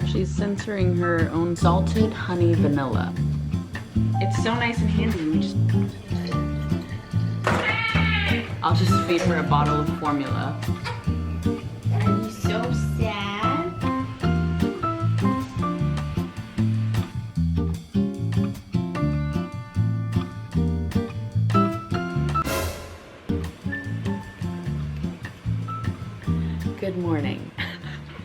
She's censoring her own salted honey vanilla. It's so nice and handy. I'll just feed her a bottle of formula. Are you so sad? Good morning.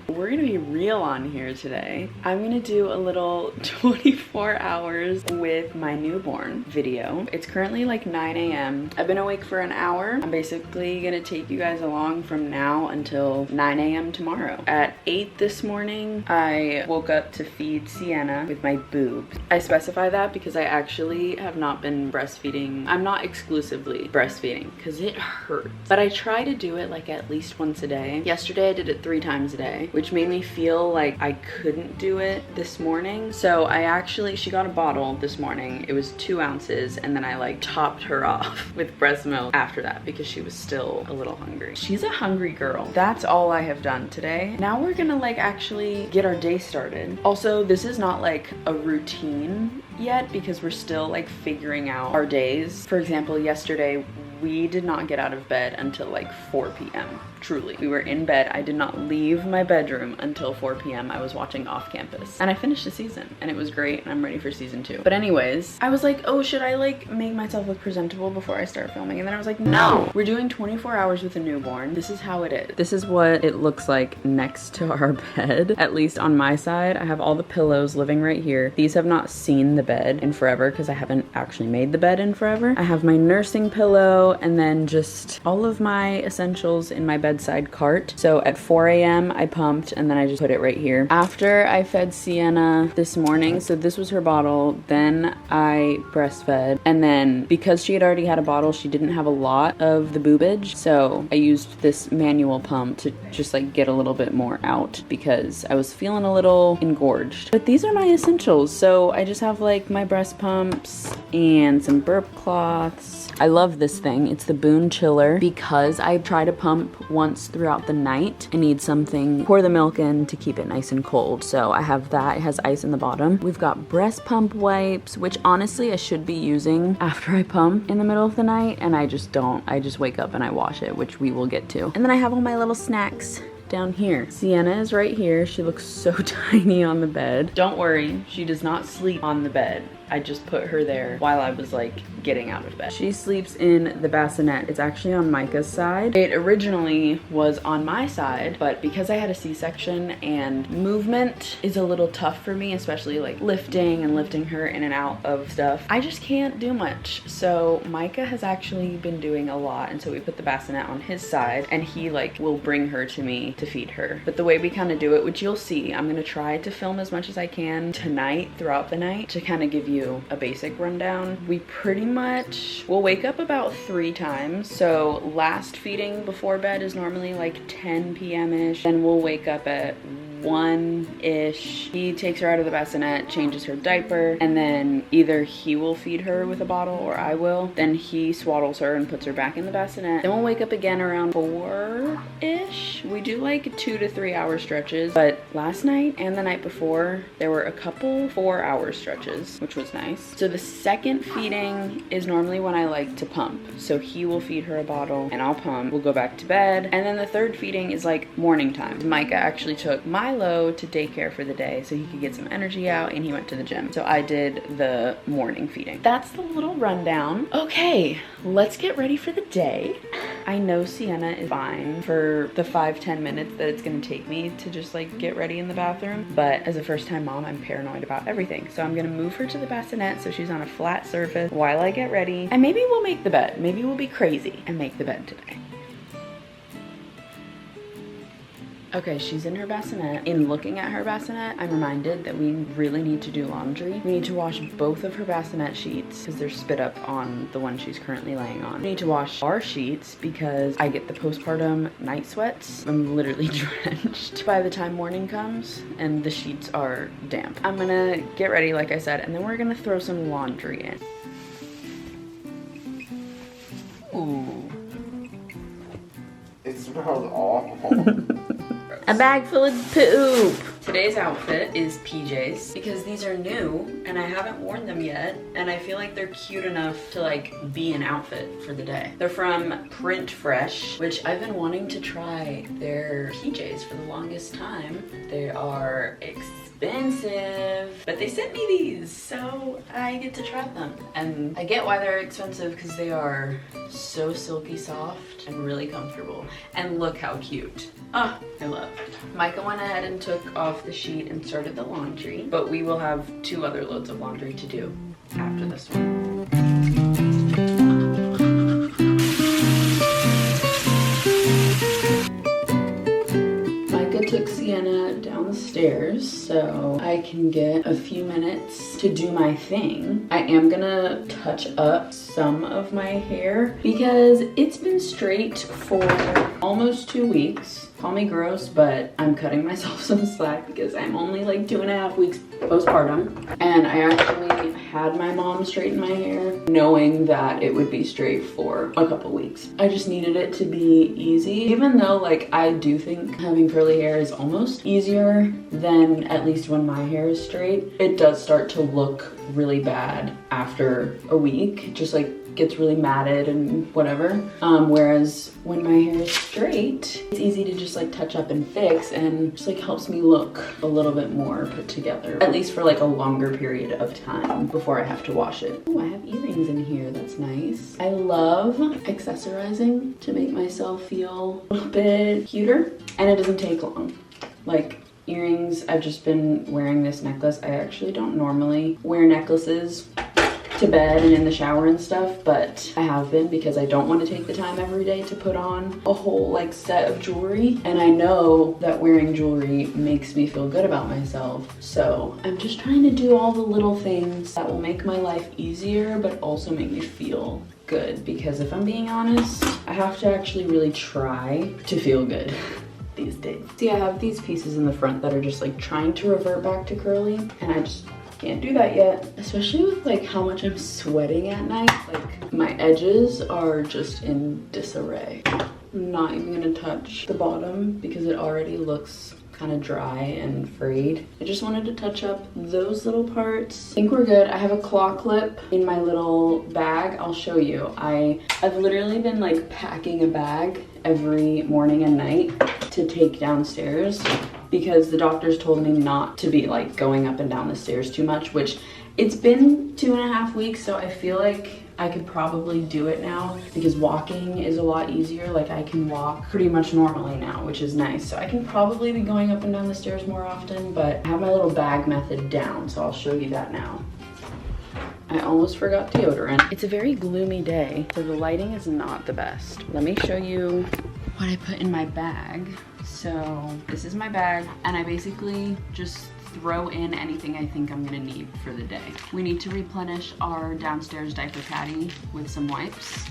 We're gonna be real on here today. I'm gonna do a little 24 hours with my newborn video. It's currently like 9 a.m. I've been awake for an hour. I'm basically gonna take you guys along from now until 9 a.m. tomorrow. At 8 this morning, I woke up to feed Sienna with my boobs. I specify that because I actually have not been breastfeeding. I'm not exclusively breastfeeding because it hurts. But I try to do it like at least once a day. Yesterday I did it 3 times a day, which made me feel like I couldn't do it this morning. So she got a bottle this morning. It was 2 ounces, and then I like topped her off with breast milk after that because she was still a little hungry. She's a hungry girl. That's all I have done today. Now we're gonna like actually get our day started. Also, this is not like a routine yet because we're still like figuring out our days. For example, yesterday we did not get out of bed until like 4 p.m. Truly. We were in bed. I did not leave my bedroom until 4 p.m. I was watching Off Campus. And I finished the season and it was great and I'm ready for season 2. But anyways, I was like, oh, should I like make myself look presentable before I start filming? And then I was like, no. We're doing 24 hours with a newborn. This is how it is. This is what it looks like next to our bed. At least on my side, I have all the pillows living right here. These have not seen the bed in forever because I haven't actually made the bed in forever. I have my nursing pillow and then just all of my essentials in my bedside cart. So at 4 a.m. I pumped and then I just put it right here. After I fed Sienna this morning, so this was her bottle, then I breastfed, and then because she had already had a bottle, she didn't have a lot of the boobage, so I used this manual pump to just like get a little bit more out because I was feeling a little engorged. But these are my essentials, so I just have like my breast pumps and some burp cloths. I love this thing. It's the Boon Chiller. Because I try to pump once throughout the night, I need something, pour the milk in to keep it nice and cold. So I have that. It has ice in the bottom. We've got breast pump wipes, which honestly I should be using after I pump in the middle of the night, and I just don't. I just wake up and I wash it, which we will get to. And then I have all my little snacks down here. Sienna is right here. She looks so tiny on the bed. Don't worry, she does not sleep on the bed. I just put her there while I was like getting out of bed. She sleeps in the bassinet. It's actually on Micah's side. It originally was on my side, but because I had a C-section and movement is a little tough for me, especially like lifting her in and out of stuff, I just can't do much. So Micah has actually been doing a lot, and so we put the bassinet on his side and he like will bring her to me to feed her. But the way we kind of do it, which you'll see, I'm gonna try to film as much as I can tonight throughout the night to kind of give you a basic rundown. We pretty much will wake up about 3 times. So last feeding before bed is normally like 10 p.m.-ish. Then we'll wake up at 1-ish. He takes her out of the bassinet, changes her diaper, and then either he will feed her with a bottle or I will. Then he swaddles her and puts her back in the bassinet. Then we'll wake up again around 4-ish. We do like 2 to 3 hour stretches, but last night and the night before, there were a couple 4-hour stretches, which was nice. So the second feeding is normally when I like to pump. So he will feed her a bottle and I'll pump. We'll go back to bed. And then the third feeding is like morning time. Micah actually took Milo to daycare for the day so he could get some energy out, and he went to the gym. So I did the morning feeding. That's the little rundown. Okay, let's get ready for the day. I know Sienna is fine for the 5-10 minutes that it's gonna take me to just like get ready in the bathroom, but as a first-time mom, I'm paranoid about everything. So I'm gonna move her to the bassinet so she's on a flat surface while I get ready, and maybe we'll make the bed. Maybe we'll be crazy and make the bed today. Okay, she's in her bassinet. In looking at her bassinet, I'm reminded that we really need to do laundry. We need to wash both of her bassinet sheets because they're spit up on the one she's currently laying on. We need to wash our sheets because I get the postpartum night sweats. I'm literally drenched by the time morning comes and the sheets are damp. I'm gonna get ready, like I said, and then we're gonna throw some laundry in. Ooh. It's That was awful. A bag full of poop. Today's outfit is PJs because these are new and I haven't worn them yet, and I feel like they're cute enough to like be an outfit for the day. They're from Print Fresh, which I've been wanting to try their PJs for the longest time. They are expensive, but they sent me these, so I get to try them. And I get why they're expensive because they are so silky soft and really comfortable. And look how cute. Ah, I love it. Micah went ahead and took off the sheet and started the laundry, but we will have 2 other loads of laundry to do after this one. Took Sienna down the stairs so I can get a few minutes to do my thing. I am gonna touch up some of my hair because it's been straight for almost 2 weeks. Call me gross, but I'm cutting myself some slack because I'm only like 2.5 weeks postpartum, and I actually had my mom straighten my hair knowing that it would be straight for a couple weeks. I just needed it to be easy, even though like I do think having curly hair is almost easier than at least when my hair is straight. It does start to look really bad after a week, just like gets really matted and whatever. Whereas when my hair is straight, it's easy to just like touch up and fix, and just like helps me look a little bit more put together, at least for like a longer period of time before I have to wash it. Oh, I have earrings in here, that's nice. I love accessorizing to make myself feel a little bit cuter, and it doesn't take long. Like earrings, I've just been wearing this necklace. I actually don't normally wear necklaces to bed and in the shower and stuff, but I have been because I don't want to take the time every day to put on a whole like set of jewelry, and I know that wearing jewelry makes me feel good about myself. So I'm just trying to do all the little things that will make my life easier but also make me feel good, because if I'm being honest, I have to actually really try to feel good these days. See, I have these pieces in the front that are just like trying to revert back to curly, and I just can't do that yet, especially with like how much I'm sweating at night. Like my edges are just in disarray. I'm not even gonna touch the bottom because it already looks kind of dry and frayed. I just wanted to touch up those little parts. I think we're good. I have a claw clip in my little bag. I'll show you. I've literally been like packing a bag every morning and night to take downstairs because the doctors told me not to be like going up and down the stairs too much, which it's been 2.5 weeks, so I feel like I could probably do it now because walking is a lot easier. Like I can walk pretty much normally now, which is nice. So I can probably be going up and down the stairs more often, but I have my little bag method down, so I'll show you that now. I almost forgot deodorant. It's a very gloomy day, so the lighting is not the best. Let me show you what I put in my bag. So this is my bag, and I basically just throw in anything I think I'm gonna need for the day. We need to replenish our downstairs diaper caddy with some wipes.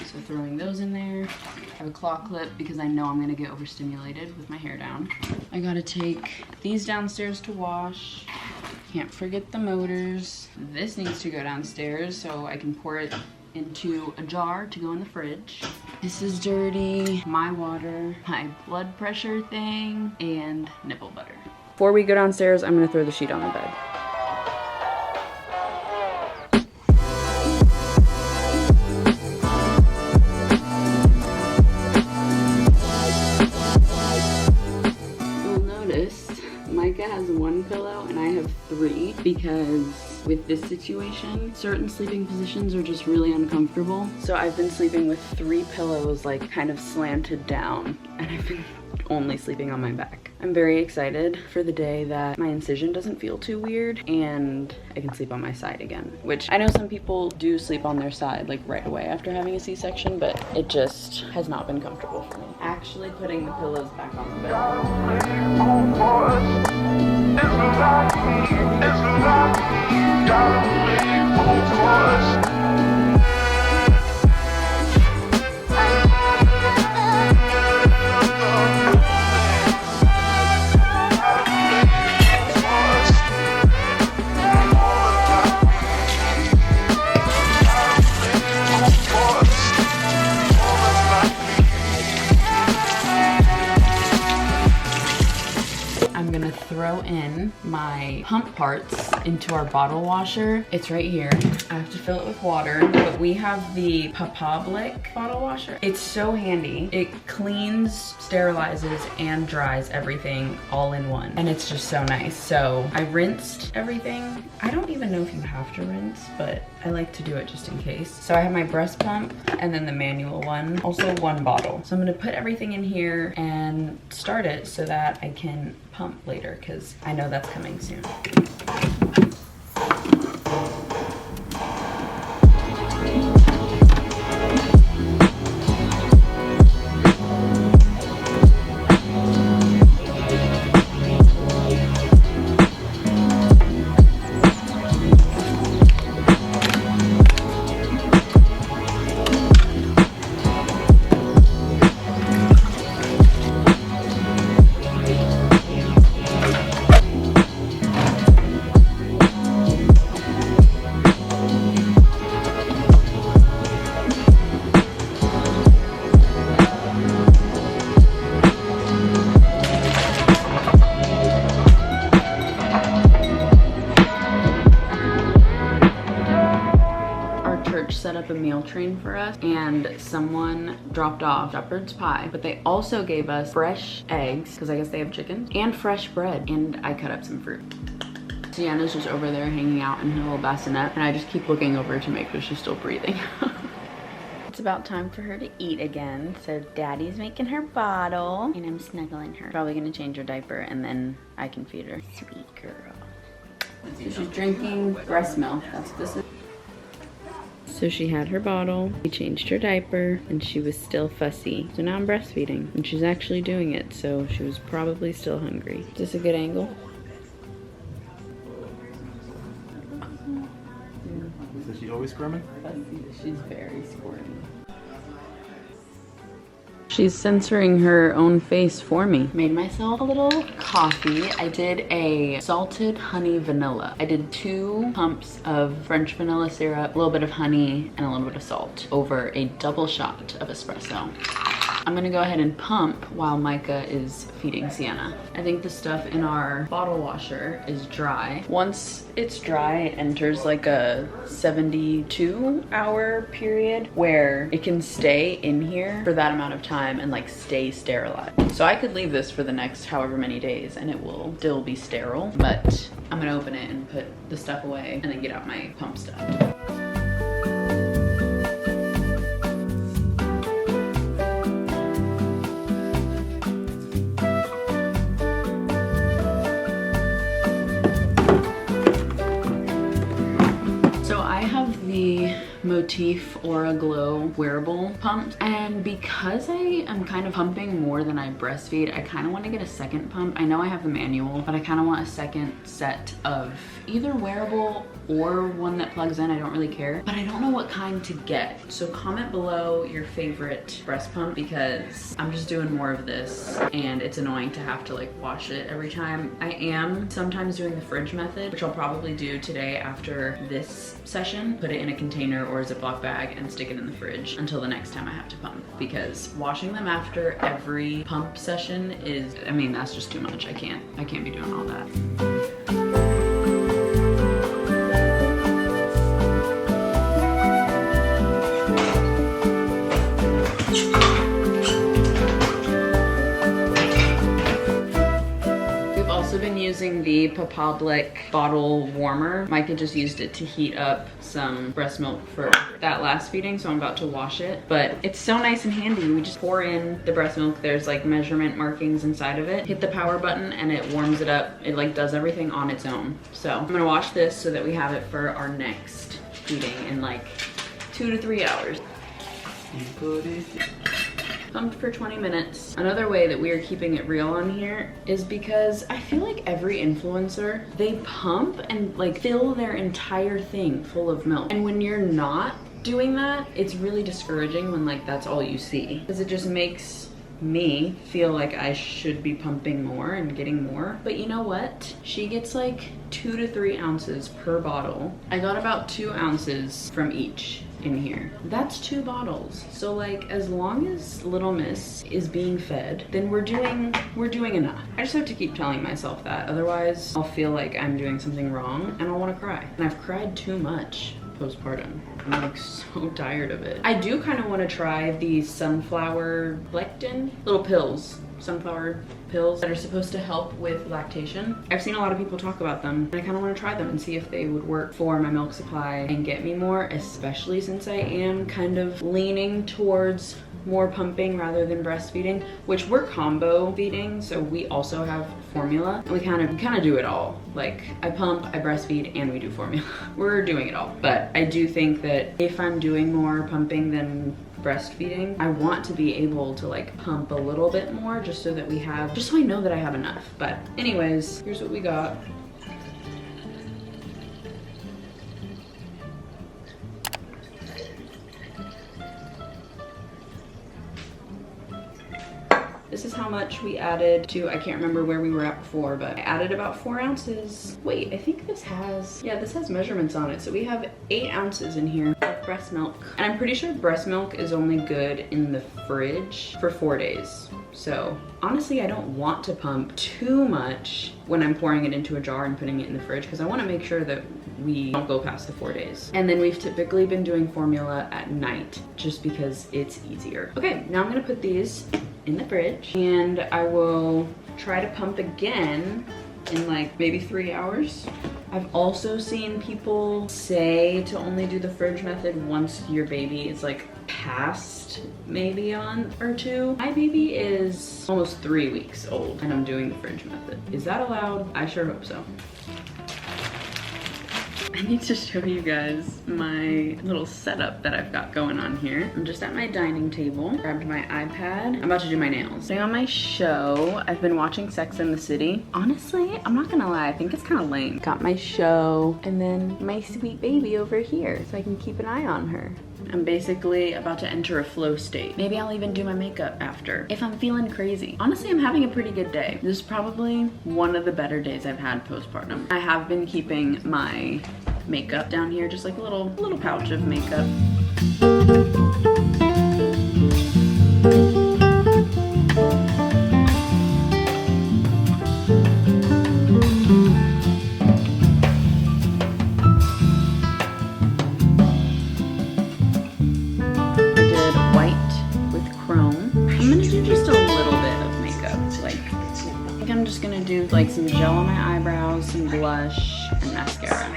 So throwing those in there. I have a claw clip because I know I'm gonna get overstimulated with my hair down. I gotta take these downstairs to wash. Can't forget the motors. This needs to go downstairs so I can pour it into a jar to go in the fridge. This is dirty. My water, my blood pressure thing, and nipple butter. Before we go downstairs, I'm gonna throw the sheet on the bed. You'll notice Micah has 1 pillow and I have 3 because with this situation, certain sleeping positions are just really uncomfortable. So I've been sleeping with 3 pillows like kind of slanted down, and I've been only sleeping on my back. I'm very excited for the day that my incision doesn't feel too weird and I can sleep on my side again, which I know some people do sleep on their side like right away after having a C-section, but it just has not been comfortable for me. Actually putting the pillows back on the bed. throw in my pump parts into our bottle washer. It's right here. I have to fill it with water, but we have the Papablic bottle washer. It's so handy. It cleans, sterilizes, and dries everything all in one. And it's just so nice. So I rinsed everything. I don't even know if you have to rinse, but I like to do it just in case. So I have my breast pump and then the manual one, also one bottle. So I'm gonna put everything in here and start it so that I can pump later, because I know that's coming soon. Set up a meal train for us, and someone dropped off shepherd's pie, but they also gave us fresh eggs, because I guess they have chickens, and fresh bread, and I cut up some fruit. Sienna's just over there hanging out in her little bassinet, and I just keep looking over to make sure she's still breathing. It's about time for her to eat again, so Daddy's making her bottle, and I'm snuggling her. Probably gonna change her diaper, and then I can feed her. Sweet girl. So she's drinking breast milk. That's what this is. So she had her bottle, we changed her diaper, and she was still fussy. So now I'm breastfeeding, and she's actually doing it, so she was probably still hungry. Is this a good angle? So she's always squirming? She's very squirmy. She's censoring her own face for me. Made myself a little coffee. I did a salted honey vanilla. I did 2 pumps of French vanilla syrup, a little bit of honey, and a little bit of salt over a double shot of espresso. I'm gonna go ahead and pump while Micah is feeding Sienna. I think the stuff in our bottle washer is dry. Once it's dry, it enters like a 72-hour period where it can stay in here for that amount of time and like stay sterilized. So I could leave this for the next however many days and it will still be sterile, but I'm gonna open it and put the stuff away and then get out my pump stuff. Motif Aura Glow wearable pump, and because I am kind of pumping more than I breastfeed, I kind of want to get a second pump. I know I have the manual, but I kind of want a second set of either wearable or one that plugs in. I don't really care, but I don't know what kind to get. So comment below your favorite breast pump, because I'm just doing more of this and it's annoying to have to like wash it every time. I am sometimes doing the fridge method, which I'll probably do today after this session. Put it in a container or a Ziploc bag and stick it in the fridge until the next time I have to pump, because washing them after every pump session is, I mean, that's just too much. I can't be doing all that. Using the Papablic bottle warmer. Micah just used it to heat up some breast milk for that last feeding, so I'm about to wash it. But it's so nice and handy. We just pour in the breast milk. There's like measurement markings inside of it. Hit the power button and it warms it up. It like does everything on its own. So I'm gonna wash this so that we have it for our next feeding in like 2 to 3 hours. Pumped for 20 minutes. Another way that we are keeping it real on here is because I feel like every influencer, they pump and like fill their entire thing full of milk. And when you're not doing that, it's really discouraging when like that's all you see, because it just makes me feel like I should be pumping more and getting more. But you know what? She gets like 2 to 3 ounces per bottle. I got about 2 ounces from each. in here. That's 2 bottles. So like, as long as little miss is being fed, then we're doing enough. I just have to keep telling myself that. Otherwise, I'll feel like I'm doing something wrong and I'll want to cry. And I've cried too much postpartum. I'm like so tired of it. I do kind of want to try these sunflower lectin little pills. Sunflower pills that are supposed to help with lactation. I've seen a lot of people talk about them and I kind of want to try them and see if they would work for my milk supply and get me more, especially since I am kind of leaning towards more pumping rather than breastfeeding, which we're combo feeding, so we also have formula and we kind of do it all. Like, I pump, I breastfeed, and we do formula. We're doing it all. But I do think that if I'm doing more pumping than breastfeeding, I want to be able to like pump a little bit more just so that we have, just so I know that I have enough. But anyways, here's what we got. This is how much we added to, I can't remember where we were at before, but I added about 4 ounces. Wait, I think this has, yeah, this has measurements on it. So we have 8 ounces in here of breast milk. And I'm pretty sure breast milk is only good in the fridge for 4 days. So honestly, I don't want to pump too much when I'm pouring it into a jar and putting it in the fridge because I want to make sure that we don't go past the 4 days. And then we've typically been doing formula at night just because it's easier. Okay, now I'm gonna put these in the fridge and I will try to pump again in like maybe 3 hours. I've also seen people say to only do the fridge method once your baby is like past maybe on or 2. My baby is almost 3 weeks old and I'm doing the fridge method. Is that allowed? I sure hope so. I need to show you guys my little setup that I've got going on here. I'm just at my dining table, grabbed my iPad. I'm about to do my nails. Staying on my show, I've been watching Sex and the City. Honestly, I'm not gonna lie, I think it's kind of lame. Got my show and then my sweet baby over here so I can keep an eye on her. I'm basically about to enter a flow state. Maybe I'll even do my makeup after, if I'm feeling crazy. Honestly, I'm having a pretty good day. This is probably one of the better days I've had postpartum. I have been keeping my makeup down here, just like a little pouch of makeup. Do like some gel on my eyebrows, some blush, and mascara.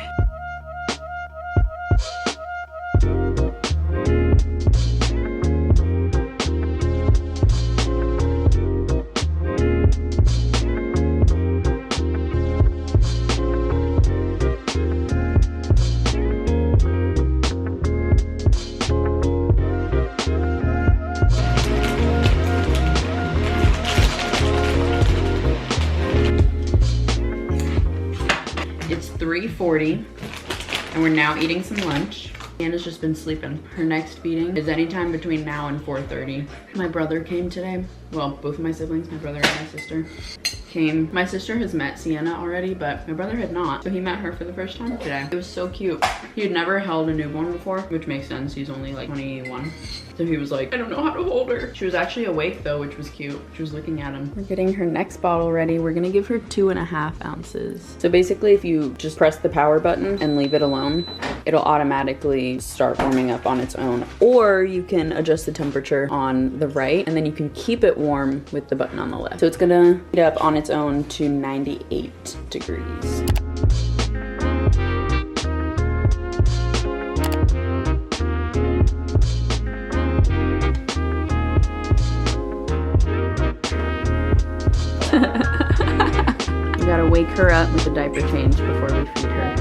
It's 3:40 and we're now eating some lunch. Anna's just been sleeping. Her next feeding is anytime between now and 4:30. My brother came today. Well, both of my siblings, my brother and my sister, came. My sister has met Sienna already, but my brother had not. So he met her for the first time today. It was so cute. He had never held a newborn before, which makes sense. He's only like 21. So he was like, I don't know how to hold her. She was actually awake though, which was cute. She was looking at him. We're getting her next bottle ready. We're gonna give her 2.5 ounces. So basically if you just press the power button and leave it alone, it'll automatically start warming up on its own. Or you can adjust the temperature on the right and then you can keep it warm with the button on the left. So it's gonna heat up on its own to 98 degrees. We gotta wake her up with a diaper change before we feed her.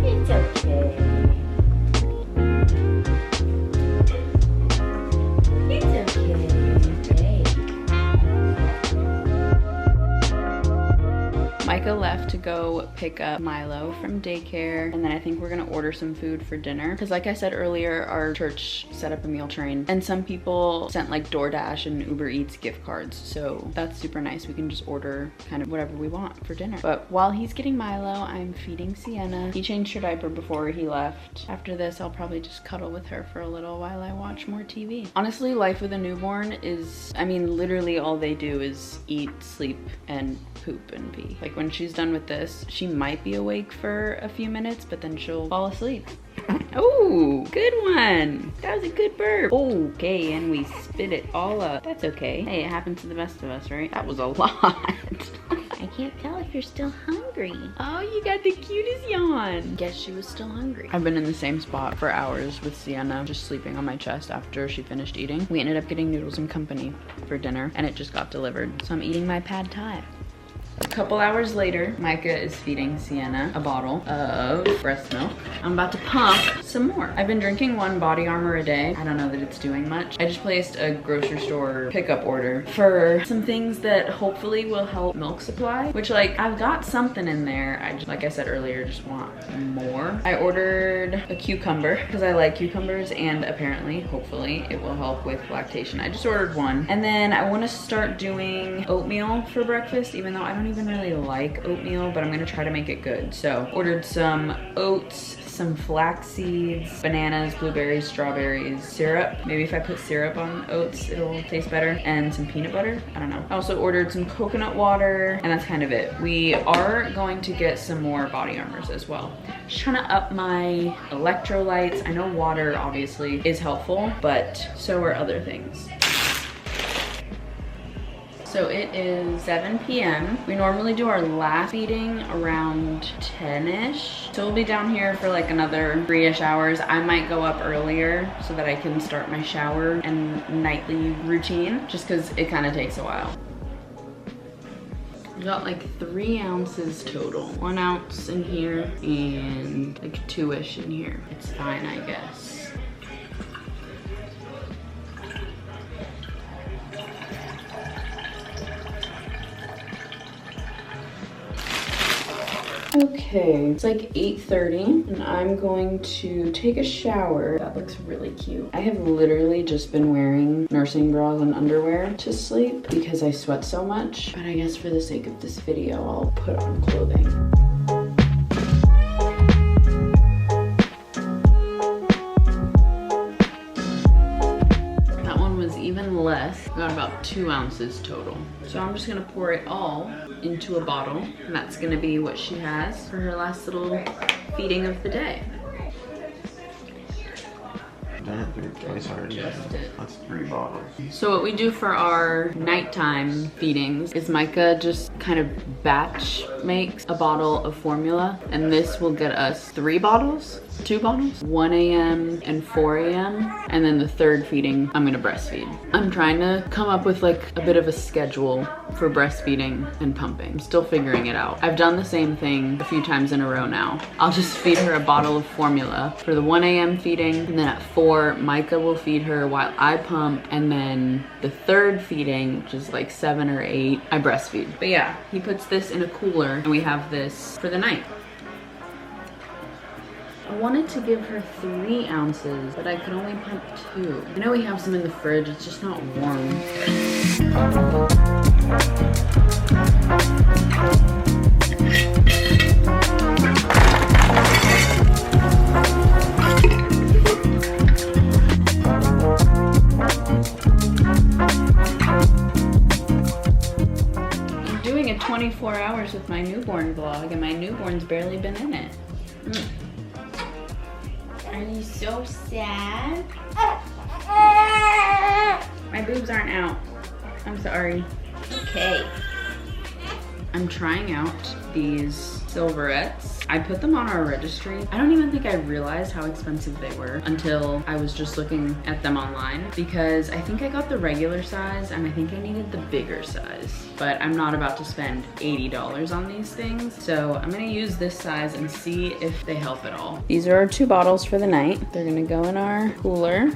It's okay. It's okay. Micah left to go pick up Milo from daycare, and then I think we're gonna order some food for dinner. Because like I said earlier, our church set up a meal train, and some people sent like DoorDash and Uber Eats gift cards. So that's super nice. We can just order kind of whatever we want for dinner. But while he's getting Milo, I'm feeding Sienna. He changed her diaper before he left. After this, I'll probably just cuddle with her for a little while I watch more TV. Honestly, life with a newborn is, I mean, literally all they do is eat, sleep, and poop and pee. Like when she's done with this, she might be awake for a few minutes, but then she'll fall asleep. Oh, good one. That was a good burp. Okay, and we spit it all up. That's okay. Hey, it happens to the best of us, right? That was a lot. I can't tell if you're still hungry. Oh, you got the cutest yawn. Guess she was still hungry. I've been in the same spot for hours with Sienna, just sleeping on my chest after she finished eating. We ended up getting noodles and company for dinner, and it just got delivered. So I'm eating my pad thai. A couple hours later, Micah is feeding Sienna a bottle of breast milk. I'm about to pump some more. I've been drinking 1 Body Armor a day. I don't know that it's doing much. I just placed a grocery store pickup order for some things that hopefully will help milk supply, which like I've got something in there. I just, like I said earlier, just want more. I ordered a cucumber because I like cucumbers, and apparently, hopefully, it will help with lactation. I just ordered 1. And then I want to start doing oatmeal for breakfast, even though I don't even really like oatmeal, but I'm gonna try to make it good. So ordered some oats, some flax seeds, bananas, blueberries, strawberries, syrup. Maybe if I put syrup on oats, it'll taste better, and some peanut butter. I don't know. I also ordered some coconut water, and that's kind of it. We are going to get some more Body Armors as well. Just trying to up my electrolytes. I know water obviously is helpful, but so are other things. So it is 7 p.m. We normally do our last feeding around 10-ish. So we'll be down here for like another 3-ish hours. I might go up earlier so that I can start my shower and nightly routine, just because it kind of takes a while. We got like 3 ounces total. 1 ounce in here and like 2-ish in here. It's fine, I guess. Okay, it's like 8:30 and I'm going to take a shower. That looks really cute. I have literally just been wearing nursing bras and underwear to sleep because I sweat so much. But I guess for the sake of this video, I'll put on clothing. That one was even less. Got about 2 ounces total. So I'm just gonna pour it all into a bottle, and that's gonna be what she has for her last little feeding of the day. Done it twice already. That's 3 bottles. So what we do for our nighttime feedings is Micah just kind of batch makes a bottle of formula, and this will get us 3 bottles, 2 bottles, 1 a.m. and 4 a.m. And then the 3rd feeding, I'm gonna breastfeed. I'm trying to come up with like a bit of a schedule for breastfeeding and pumping. I'm still figuring it out. I've done the same thing a few times in a row now. I'll just feed her a bottle of formula for the 1 a.m. feeding, and then at 4, Micah will feed her while I pump, and then the 3rd feeding, which is like 7 or 8, I breastfeed. But yeah, he puts this in a cooler, and we have this for the night. I wanted to give her 3 ounces, but I could only pump 2. I know we have some in the fridge, it's just not warm. I'm doing a 24 hours with my newborn vlog, and my newborn's barely been in it. Are you so sad? My boobs aren't out. I'm sorry. Okay. I'm trying out these silverettes. I put them on our registry. I don't even think I realized how expensive they were until I was just looking at them online, because I think I got the regular size and I think I needed the bigger size. But I'm not about to spend $80 on these things. So I'm gonna use this size and see if they help at all. These are our 2 bottles for the night. They're gonna go in our cooler.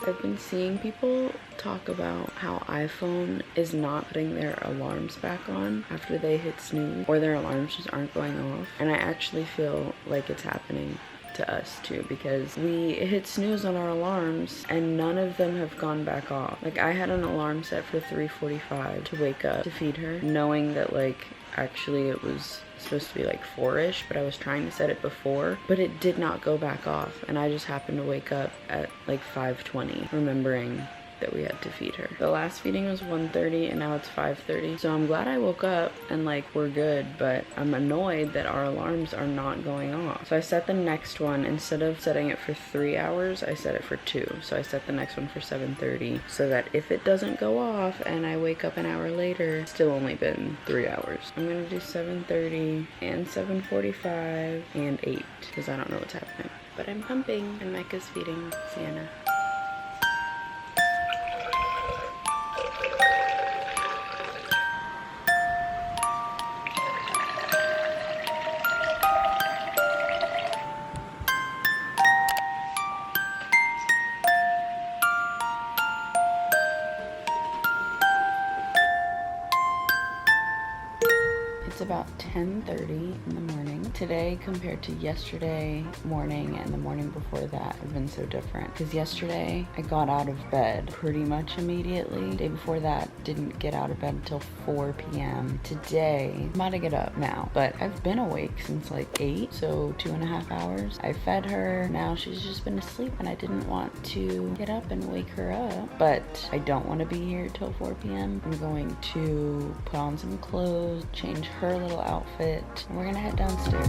I've been seeing people talk about how iPhone is not putting their alarms back on after they hit snooze, or their alarms just aren't going off. And I actually feel like it's happening to us too, because we hit snooze on our alarms and none of them have gone back off. Like, I had an alarm set for 3:45 to wake up to feed her, knowing that like actually it was supposed to be like 4-ish, but I was trying to set it before, but it did not go back off, and I just happened to wake up at like 5:20 remembering that we had to feed her. The last feeding was 1:30 and now it's 5:30. So I'm glad I woke up and like we're good, but I'm annoyed that our alarms are not going off. So I set the next one, instead of setting it for 3 hours, I set it for 2. So I set the next one for 7:30 so that if it doesn't go off and I wake up an hour later, it's still only been 3 hours. I'm gonna do 7:30 and 7:45 and 8 because I don't know what's happening. But I'm pumping and Micah's feeding Sienna. It's about 10:30 in the morning. Today compared to yesterday morning and the morning before that have been so different. Because yesterday I got out of bed pretty much immediately. The day before that didn't get out of bed until 4 p.m. Today I'm about to get up now, but I've been awake since like 8, so 2.5 hours. I fed her, now she's just been asleep and I didn't want to get up and wake her up. But I don't want to be here till 4 p.m. I'm going to put on some clothes, change her little outfit, and we're gonna head downstairs.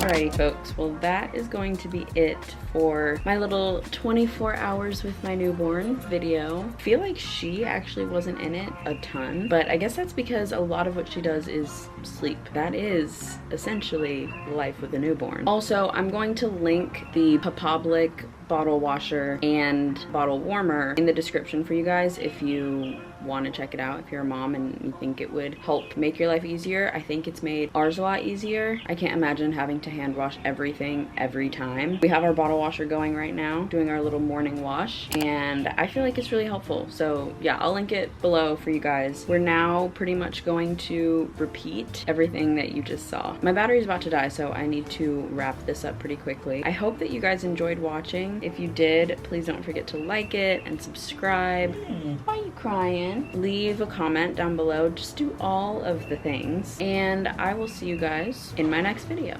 Alrighty folks, well that is going to be it for my little 24 hours with my newborn video. I feel like she actually wasn't in it a ton, but I guess that's because a lot of what she does is sleep. That is essentially life with a newborn. Also, I'm going to link the Papablic bottle washer and bottle warmer in the description for you guys if you want to check it out. If you're a mom and you think it would help make your life easier, I think it's made ours a lot easier. I can't imagine having to hand wash everything every time. We have our bottle washer going right now, doing our little morning wash, and I feel like it's really helpful. So yeah, I'll link it below for you guys. We're now pretty much going to repeat everything that you just saw. My battery's about to die, so I need to wrap this up pretty quickly. I hope that you guys enjoyed watching. If you did, please don't forget to like it and subscribe. Why are you crying? Leave a comment down below. Just do all of the things, and I will see you guys in my next video.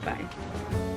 Bye.